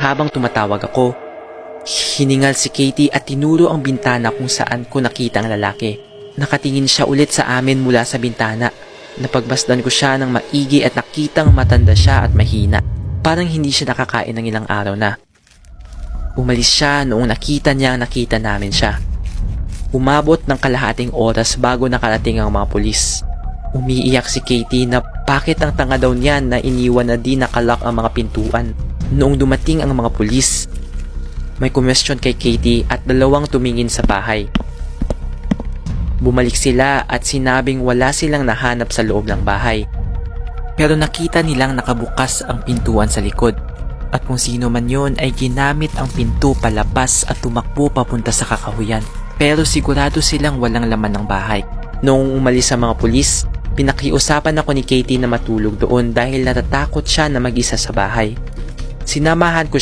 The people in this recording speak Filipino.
habang tumatawag ako. Hiningal si Katie at tinuro ang bintana kung saan ko nakita ang lalaki. Nakatingin siya ulit sa amin mula sa bintana. Napagbasdan ko siya ng maigi at nakitang matanda siya at mahina. Parang hindi siya nakakain ng ilang araw na. Umalis siya noong nakita namin siya. Umabot ng kalahating oras bago nakarating ang mga pulis. Umiiyak si Katie na bakit ang tanga daw niyan na iniwan na di nakalak ang mga pintuan. Noong dumating ang mga pulis, may kumestyon kay Katie at dalawang tumingin sa bahay. Bumalik sila at sinabing wala silang nahanap sa loob ng bahay. Pero nakita nilang nakabukas ang pintuan sa likod. At kung sino man yon ay ginamit ang pinto palabas at tumakbo papunta sa kakahuyan. Pero sigurado silang walang laman ng bahay. Noong umalis ang mga pulis, pinakiusapan ako ni Katie na matulog doon dahil natatakot siya na mag-isa sa bahay. Sinamahan ko